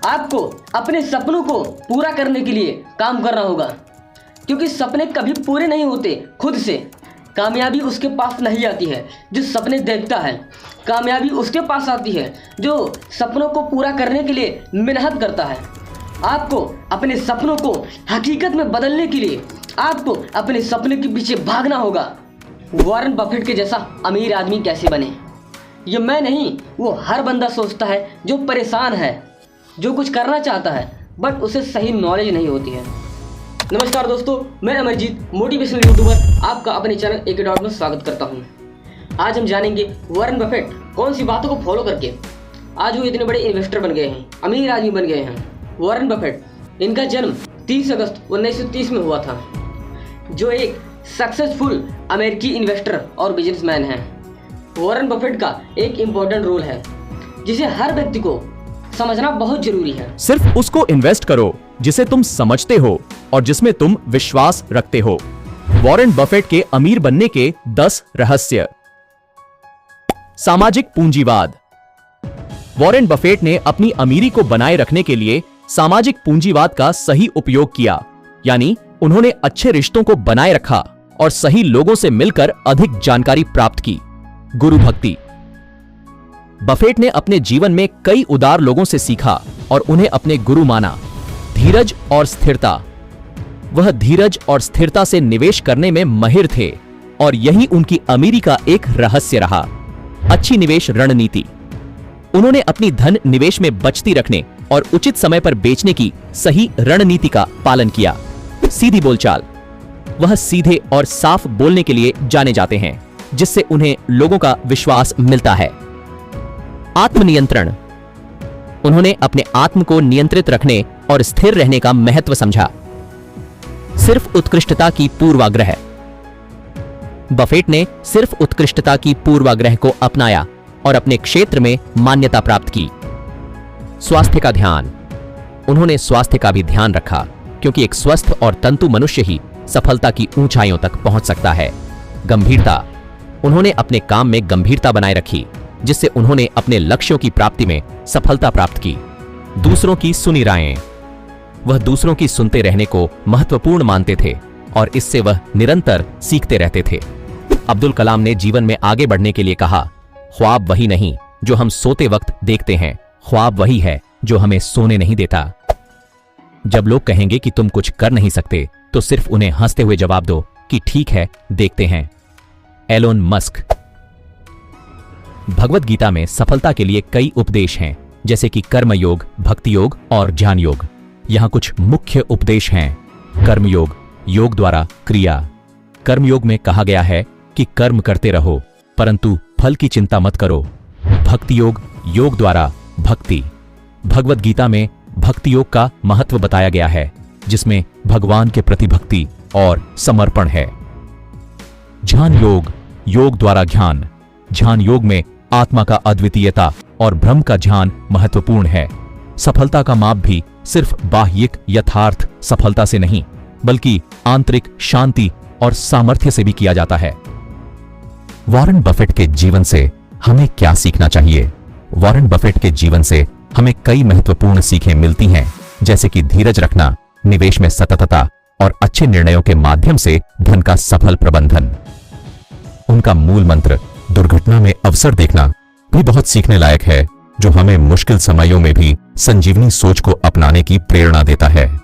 आपको अपने सपनों को पूरा करने के लिए काम करना होगा, क्योंकि सपने कभी पूरे नहीं होते खुद से। कामयाबी उसके पास नहीं आती है जो सपने देखता है, कामयाबी उसके पास आती है जो सपनों को पूरा करने के लिए मेहनत करता है। आपको अपने सपनों को हकीकत में बदलने के लिए आपको अपने सपने के पीछे भागना होगा। वॉरेन बफेट के जैसा अमीर आदमी कैसे बने, ये मैं नहीं, वो हर बंदा सोचता है जो परेशान है, जो कुछ करना चाहता है बट उसे सही नॉलेज नहीं होती है। नमस्कार दोस्तों, मैं अमरजीत मोटिवेशनल यूट्यूबर आपका अपने चैनल एक डॉट में स्वागत करता हूं। आज हम जानेंगे वॉरेन बफेट कौन सी बातों को फॉलो करके आज वो इतने बड़े इन्वेस्टर बन गए हैं, अमीर आदमी बन गए हैं। वॉरेन बफेट, इनका जन्म 30 अगस्त 1930 में हुआ था, जो एक सक्सेसफुल अमेरिकी इन्वेस्टर और बिजनेसमैन हैं। वॉरेन बफेट का एक इम्पोर्टेंट रोल है जिसे हर व्यक्ति को समझना बहुत जरूरी है। सिर्फ उसको इन्वेस्ट करो जिसे तुम समझते हो और जिसमें तुम विश्वास रखते हो। वॉरेन बफेट के अमीर बनने के 10 रहस्य। सामाजिक पूंजीवाद। वॉरेन बफेट ने अपनी अमीरी को बनाए रखने के लिए सामाजिक पूंजीवाद का सही उपयोग किया, यानी उन्होंने अच्छे रिश्तों को बनाए रखा और सही लोगों से मिलकर अधिक जानकारी प्राप्त की। गुरु भक्ति। बफेट ने अपने जीवन में कई उदार लोगों से सीखा और उन्हें अपने गुरु माना। धीरज और स्थिरता। वह धीरज और स्थिरता से निवेश करने में माहिर थे और यही उनकी अमीरी का एक रहस्य रहा। अच्छी निवेश रणनीति। उन्होंने अपनी धन निवेश में बचती रखने और उचित समय पर बेचने की सही रणनीति का पालन किया। सीधी बोलचाल। वह सीधे और साफ बोलने के लिए जाने जाते हैं, जिससे उन्हें लोगों का विश्वास मिलता है। आत्मनियंत्रण। उन्होंने अपने आत्म को नियंत्रित रखने और स्थिर रहने का महत्व समझा। सिर्फ उत्कृष्टता की पूर्वाग्रह। बफेट ने सिर्फ उत्कृष्टता की पूर्वाग्रह को अपनाया और अपने क्षेत्र में मान्यता प्राप्त की। स्वास्थ्य का ध्यान। उन्होंने स्वास्थ्य का भी ध्यान रखा, क्योंकि एक स्वस्थ और तंतु मनुष्य ही सफलता की ऊंचाइयों तक पहुंच सकता है। गंभीरता। उन्होंने अपने काम में गंभीरता बनाए रखी, जिससे उन्होंने अपने लक्ष्यों की प्राप्ति में सफलता प्राप्त की। दूसरों की सुनी रायें। वह दूसरों की सुनते रहने को महत्वपूर्ण मानते थे और इससे वह निरंतर सीखते रहते थे। अब्दुल कलाम ने जीवन में आगे बढ़ने के लिए कहा, ख्वाब वही नहीं जो हम सोते वक्त देखते हैं, ख्वाब वही है जो हमें सोने नहीं देता। जब लोग कहेंगे कि तुम कुछ कर नहीं सकते, तो सिर्फ उन्हें हंसते हुए जवाब दो कि ठीक है, देखते हैं। Elon Musk. भगवत गीता में सफलता के लिए कई उपदेश हैं, जैसे कि कर्मयोग, भक्ति योग और ज्ञान योग। यहां कुछ मुख्य उपदेश हैं। कर्मयोग, योग द्वारा क्रिया। कर्मयोग में कहा गया है कि कर्म करते रहो, परंतु फल की चिंता मत करो। भक्ति योग, योग द्वारा भक्ति। भगवत गीता में भक्ति योग का महत्व बताया गया है, जिसमें भगवान के प्रति भक्ति और समर्पण है। ज्ञान योग, योग द्वारा ज्ञान। ज्ञान योग में आत्मा का अद्वितीयता और ब्रह्म का ज्ञान महत्वपूर्ण है। सफलता का माप भी सिर्फ बाह्यिक यथार्थ सफलता से नहीं, बल्कि आंतरिक शांति और सामर्थ्य से भी किया जाता है। वॉरेन बफेट के जीवन से हमें क्या सीखना चाहिए? वॉरेन बफेट के जीवन से हमें कई महत्वपूर्ण सीखें मिलती हैं, जैसे कि धीरज रखना, निवेश में सततता और अच्छे निर्णयों के माध्यम से धन का सफल प्रबंधन। उनका मूल मंत्र दुर्घटना में अवसर देखना भी बहुत सीखने लायक है, जो हमें मुश्किल समयों में भी संजीवनी सोच को अपनाने की प्रेरणा देता है।